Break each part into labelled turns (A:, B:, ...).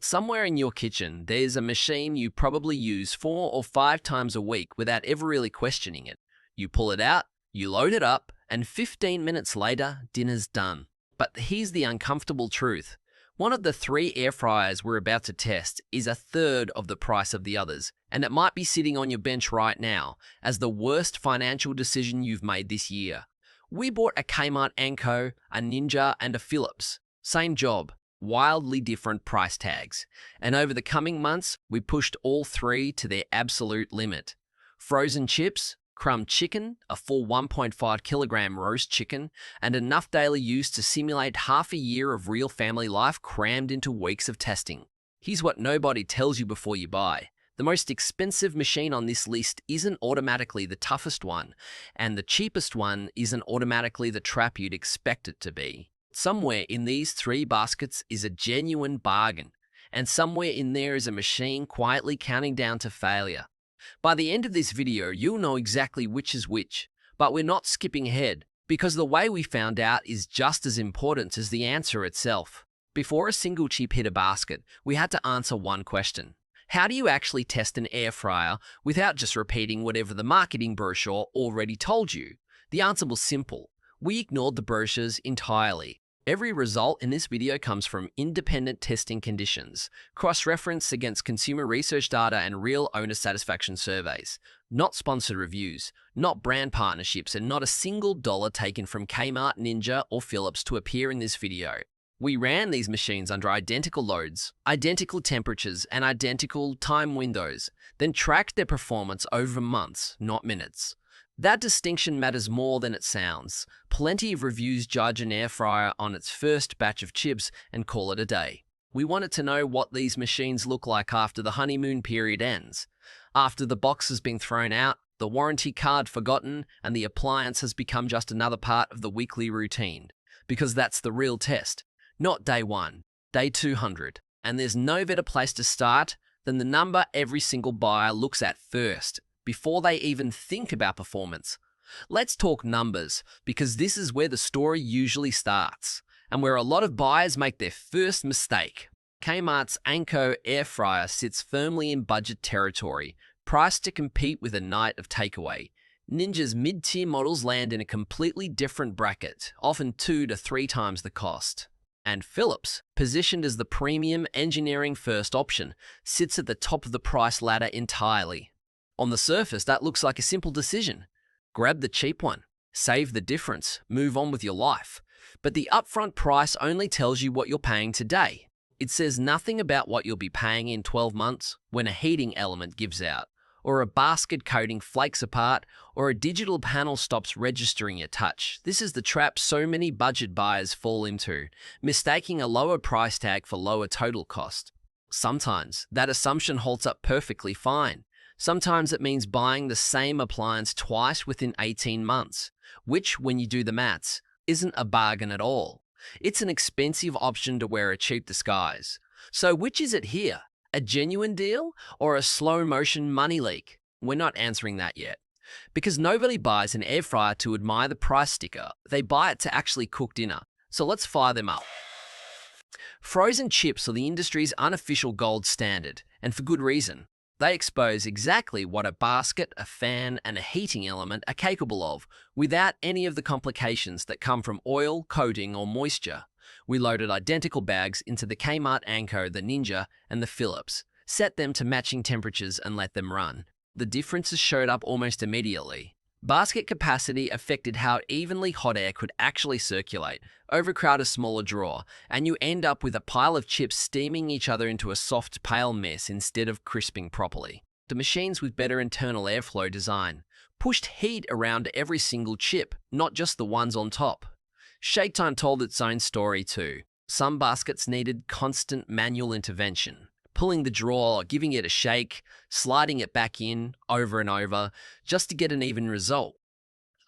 A: Somewhere in your kitchen, there's a machine you probably use 4 or 5 times a week without ever really questioning it. You pull it out, you load it up, and 15 minutes later, dinner's done. But here's the uncomfortable truth. One of the 3 air fryers we're about to test is a third of the price of the others, and it might be sitting on your bench right now as the worst financial decision you've made this year. We bought a Kmart Anko, a Ninja, and a Philips. Same job, wildly different price tags. And over the coming months, we pushed all 3 to their absolute limit. Frozen chips, crumbed chicken, a full 1.5 kilogram roast chicken, and enough daily use to simulate half a year of real family life crammed into weeks of testing. Here's what nobody tells you before you buy. The most expensive machine on this list isn't automatically the toughest one, and the cheapest one isn't automatically the trap you'd expect it to be. Somewhere in these 3 baskets is a genuine bargain, and somewhere in there is a machine quietly counting down to failure. By the end of this video, you'll know exactly which is which, but we're not skipping ahead, because the way we found out is just as important as the answer itself. Before a single chip hit a basket, we had to answer one question. How do you actually test an air fryer without just repeating whatever the marketing brochure already told you? The answer was simple. We ignored the brochures entirely. Every result in this video comes from independent testing conditions, cross-referenced against consumer research data and real owner satisfaction surveys. Not sponsored reviews, not brand partnerships, and not a single dollar taken from Kmart, Ninja, or Philips to appear in this video. We ran these machines under identical loads, identical temperatures, and identical time windows, then tracked their performance over months, not minutes. That distinction matters more than it sounds. Plenty of reviews judge an air fryer on its first batch of chips and call it a day. We wanted to know what these machines look like after the honeymoon period ends. After the box has been thrown out, the warranty card forgotten, and the appliance has become just another part of the weekly routine. Because that's the real test. Not day 1, day 200. And there's no better place to start than the number every single buyer looks at first, before they even think about performance. Let's talk numbers, because this is where the story usually starts, and where a lot of buyers make their first mistake. Kmart's Anko air fryer sits firmly in budget territory, priced to compete with a night of takeaway. Ninja's mid-tier models land in a completely different bracket, often 2 to 3 times the cost. And Philips, positioned as the premium engineering-first option, sits at the top of the price ladder entirely. On the surface, that looks like a simple decision. Grab the cheap one, save the difference, move on with your life. But the upfront price only tells you what you're paying today. It says nothing about what you'll be paying in 12 months when a heating element gives out, or a basket coating flakes apart, or a digital panel stops registering your touch. This is the trap so many budget buyers fall into, mistaking a lower price tag for lower total cost. Sometimes that assumption holds up perfectly fine. Sometimes it means buying the same appliance twice within 18 months, which, when you do the maths, isn't a bargain at all. It's an expensive option to wear a cheap disguise. So which is it here? A genuine deal or a slow-motion money leak? We're not answering that yet. Because nobody buys an air fryer to admire the price sticker. They buy it to actually cook dinner. So let's fire them up. Frozen chips are the industry's unofficial gold standard, and for good reason. They expose exactly what a basket, a fan, and a heating element are capable of, without any of the complications that come from oil, coating, or moisture. We loaded identical bags into the Kmart Anko, the Ninja, and the Philips, set them to matching temperatures and let them run. The differences showed up almost immediately. Basket capacity affected how evenly hot air could actually circulate. Overcrowd a smaller drawer, and you end up with a pile of chips steaming each other into a soft, pale mess instead of crisping properly. The machines with better internal airflow design pushed heat around every single chip, not just the ones on top. Shake time told its own story too. Some baskets needed constant manual intervention. Pulling the drawer, giving it a shake, sliding it back in over and over, just to get an even result.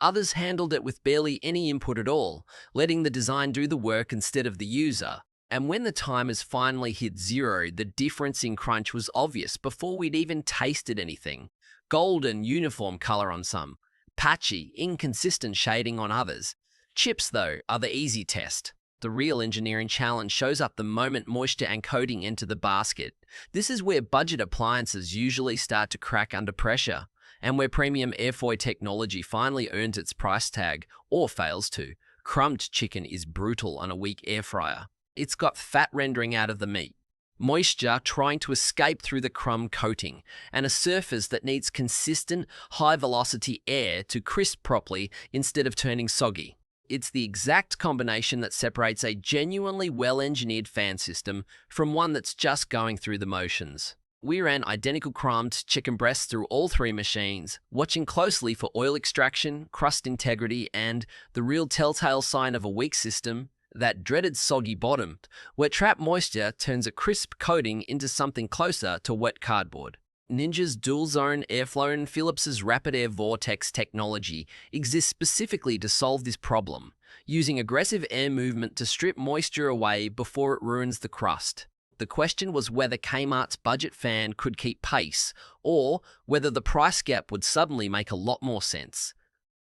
A: Others handled it with barely any input at all, letting the design do the work instead of the user. And when the timers finally hit 0, the difference in crunch was obvious before we'd even tasted anything. Golden, uniform color on some, patchy, inconsistent shading on others. Chips, though, are the easy test. The real engineering challenge shows up the moment moisture and coating enter the basket. This is where budget appliances usually start to crack under pressure, and where premium airfoil technology finally earns its price tag, or fails to. Crumbed chicken is brutal on a weak air fryer. It's got fat rendering out of the meat, moisture trying to escape through the crumb coating, and a surface that needs consistent, high-velocity air to crisp properly instead of turning soggy. It's the exact combination that separates a genuinely well-engineered fan system from one that's just going through the motions. We ran identical crumbed chicken breasts through all three machines, watching closely for oil extraction, crust integrity, and the real telltale sign of a weak system, that dreaded soggy bottom, where trapped moisture turns a crisp coating into something closer to wet cardboard. Ninja's dual-zone airflow and Philips's rapid air vortex technology exists specifically to solve this problem, using aggressive air movement to strip moisture away before it ruins the crust. The question was whether Kmart's budget fan could keep pace, or whether the price gap would suddenly make a lot more sense.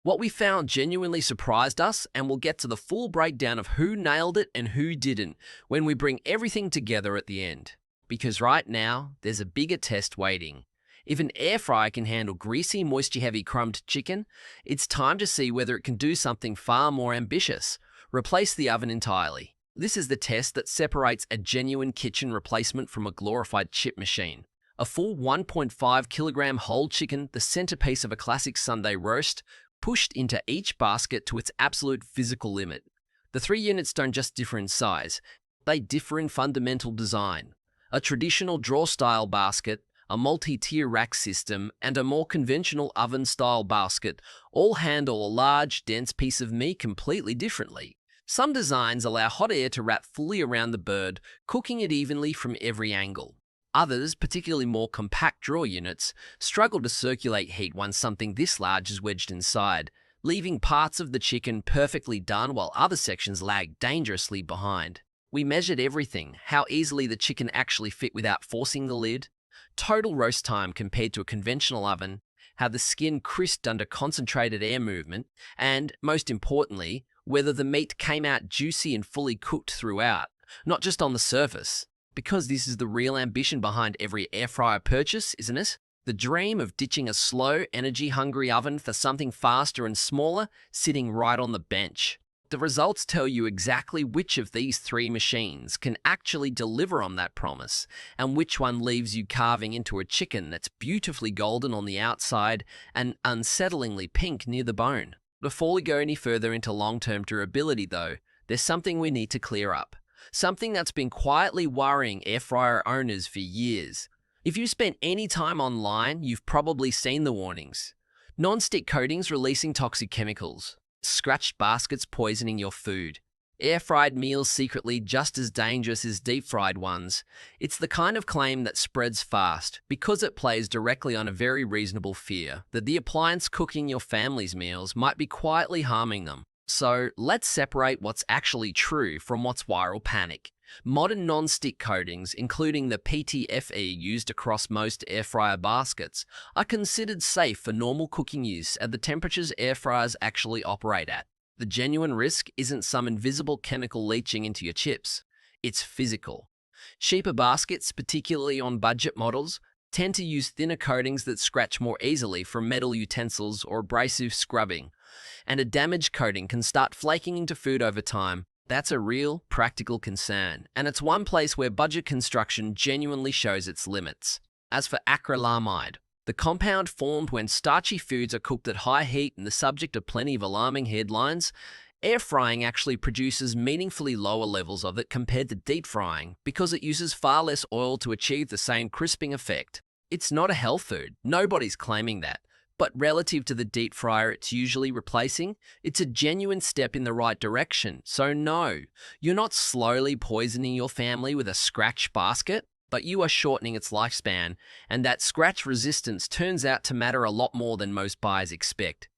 A: What we found genuinely surprised us, and we'll get to the full breakdown of who nailed it and who didn't when we bring everything together at the end. Because right now, there's a bigger test waiting. If an air fryer can handle greasy, moisture-heavy crumbed chicken, it's time to see whether it can do something far more ambitious: replace the oven entirely. This is the test that separates a genuine kitchen replacement from a glorified chip machine. A full 1.5 kilogram whole chicken, the centerpiece of a classic Sunday roast, pushed into each basket to its absolute physical limit. The three units don't just differ in size, they differ in fundamental design. A traditional drawer-style basket, a multi-tier rack system, and a more conventional oven-style basket all handle a large, dense piece of meat completely differently. Some designs allow hot air to wrap fully around the bird, cooking it evenly from every angle. Others, particularly more compact drawer units, struggle to circulate heat once something this large is wedged inside, leaving parts of the chicken perfectly done while other sections lag dangerously behind. We measured everything: how easily the chicken actually fit without forcing the lid, total roast time compared to a conventional oven, how the skin crisped under concentrated air movement, and, most importantly, whether the meat came out juicy and fully cooked throughout, not just on the surface. Because this is the real ambition behind every air fryer purchase, isn't it? The dream of ditching a slow, energy-hungry oven for something faster and smaller, sitting right on the bench. The results tell you exactly which of these three machines can actually deliver on that promise, and which one leaves you carving into a chicken that's beautifully golden on the outside and unsettlingly pink near the bone. Before we go any further into long-term durability though, there's something we need to clear up. Something that's been quietly worrying air fryer owners for years. If you spent any time online, you've probably seen the warnings. Non-stick coatings releasing toxic chemicals. Scratched baskets poisoning your food. Air-fried meals secretly just as dangerous as deep-fried ones. It's the kind of claim that spreads fast because it plays directly on a very reasonable fear that the appliance cooking your family's meals might be quietly harming them. So let's separate what's actually true from what's viral panic. Modern non-stick coatings, including the PTFE used across most air fryer baskets, are considered safe for normal cooking use at the temperatures air fryers actually operate at. The genuine risk isn't some invisible chemical leaching into your chips. It's physical. Cheaper baskets, particularly on budget models, tend to use thinner coatings that scratch more easily from metal utensils or abrasive scrubbing, and a damaged coating can start flaking into food over time. That's a real, practical concern, and it's one place where budget construction genuinely shows its limits. As for acrylamide, the compound formed when starchy foods are cooked at high heat and the subject of plenty of alarming headlines, air frying actually produces meaningfully lower levels of it compared to deep frying because it uses far less oil to achieve the same crisping effect. It's not a health food, nobody's claiming that. But relative to the deep fryer it's usually replacing, it's a genuine step in the right direction. So no, you're not slowly poisoning your family with a scratch basket, but you are shortening its lifespan, and that scratch resistance turns out to matter a lot more than most buyers expect.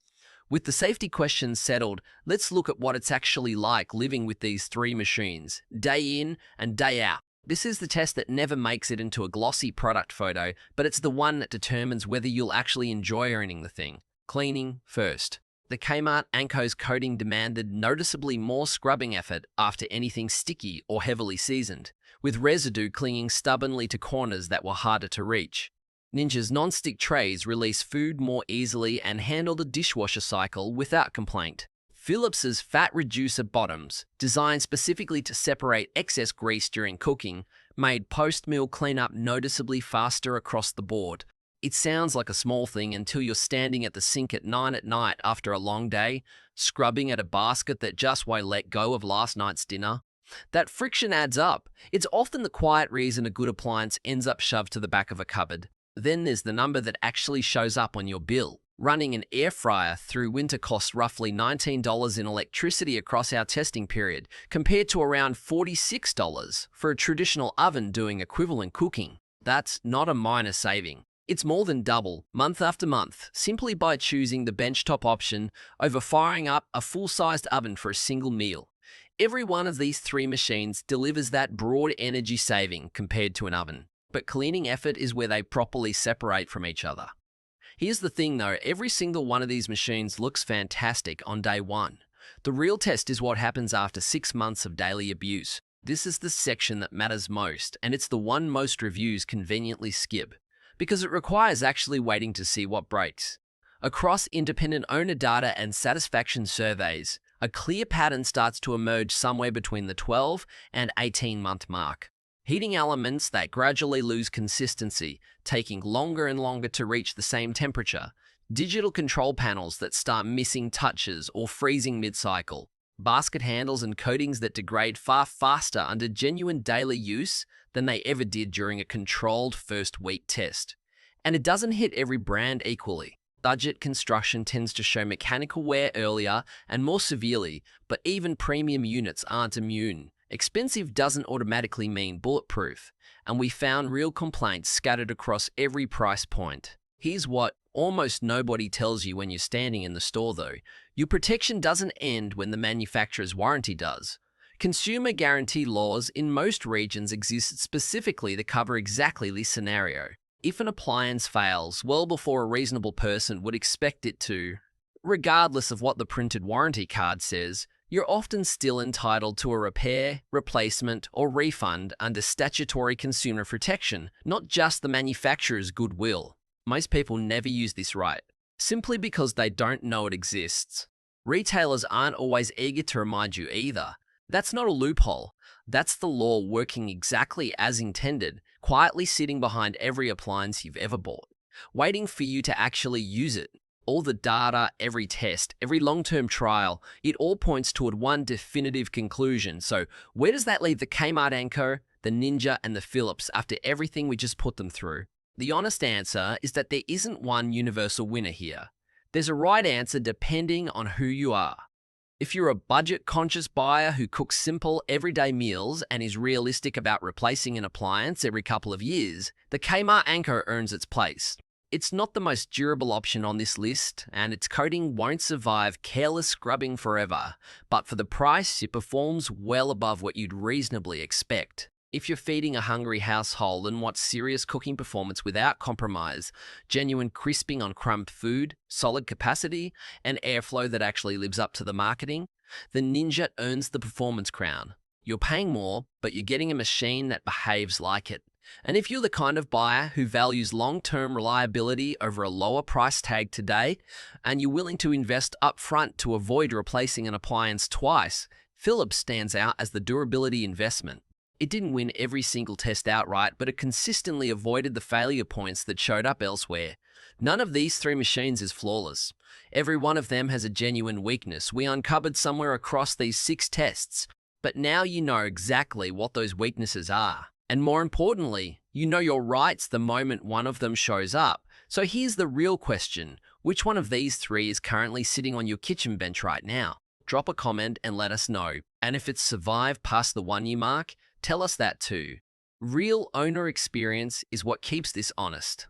A: With the safety questions settled, let's look at what it's actually like living with these three machines, day in and day out. This is the test that never makes it into a glossy product photo, but it's the one that determines whether you'll actually enjoy owning the thing. Cleaning first. The Kmart Anko's coating demanded noticeably more scrubbing effort after anything sticky or heavily seasoned, with residue clinging stubbornly to corners that were harder to reach. Ninja's non-stick trays release food more easily and handle the dishwasher cycle without complaint. Philips's fat reducer bottoms, designed specifically to separate excess grease during cooking, made post-meal cleanup noticeably faster across the board. It sounds like a small thing until you're standing at the sink at 9 at night after a long day, scrubbing at a basket that just won't let go of last night's dinner. That friction adds up. It's often the quiet reason a good appliance ends up shoved to the back of a cupboard. Then there's the number that actually shows up on your bill. Running an air fryer through winter costs roughly $19 in electricity across our testing period, compared to around $46 for a traditional oven doing equivalent cooking. That's not a minor saving. It's more than double, month after month, simply by choosing the benchtop option over firing up a full-sized oven for a single meal. Every one of these three machines delivers that broad energy saving compared to an oven. But cleaning effort is where they properly separate from each other. Here's the thing though, every single one of these machines looks fantastic on day one. The real test is what happens after 6 months of daily abuse. This is the section that matters most, and it's the one most reviews conveniently skip, because it requires actually waiting to see what breaks. Across independent owner data and satisfaction surveys, a clear pattern starts to emerge somewhere between the 12 and 18-month mark. Heating elements that gradually lose consistency, taking longer and longer to reach the same temperature, digital control panels that start missing touches or freezing mid-cycle, basket handles and coatings that degrade far faster under genuine daily use than they ever did during a controlled first week test. And it doesn't hit every brand equally. Budget construction tends to show mechanical wear earlier and more severely, but even premium units aren't immune. Expensive doesn't automatically mean bulletproof, and we found real complaints scattered across every price point. Here's what almost nobody tells you when you're standing in the store though. Your protection doesn't end when the manufacturer's warranty does. Consumer guarantee laws in most regions exist specifically to cover exactly this scenario. If an appliance fails well before a reasonable person would expect it to, regardless of what the printed warranty card says, you're often still entitled to a repair, replacement, or refund under statutory consumer protection, not just the manufacturer's goodwill. Most people never use this right, simply because they don't know it exists. Retailers aren't always eager to remind you either. That's not a loophole. That's the law working exactly as intended, quietly sitting behind every appliance you've ever bought, waiting for you to actually use it. All the data, every test, every long-term trial, it all points toward one definitive conclusion. So where does that leave the Kmart Anko, the Ninja, and the Philips after everything we just put them through? The honest answer is that there isn't one universal winner here. There's a right answer depending on who you are. If you're a budget-conscious buyer who cooks simple, everyday meals and is realistic about replacing an appliance every couple of years, the Kmart Anko earns its place. It's not the most durable option on this list, and its coating won't survive careless scrubbing forever, but for the price, it performs well above what you'd reasonably expect. If you're feeding a hungry household and want serious cooking performance without compromise, genuine crisping on crumbed food, solid capacity, and airflow that actually lives up to the marketing, the Ninja earns the performance crown. You're paying more, but you're getting a machine that behaves like it. And if you're the kind of buyer who values long-term reliability over a lower price tag today, and you're willing to invest upfront to avoid replacing an appliance twice, Philips stands out as the durability investment. It didn't win every single test outright, but it consistently avoided the failure points that showed up elsewhere. None of these three machines is flawless. Every one of them has a genuine weakness we uncovered somewhere across these 6 tests. But now you know exactly what those weaknesses are. And more importantly, you know your rights the moment one of them shows up. So here's the real question. Which one of these 3 is currently sitting on your kitchen bench right now? Drop a comment and let us know. And if it's survived past the 1-year mark, tell us that too. Real owner experience is what keeps this honest.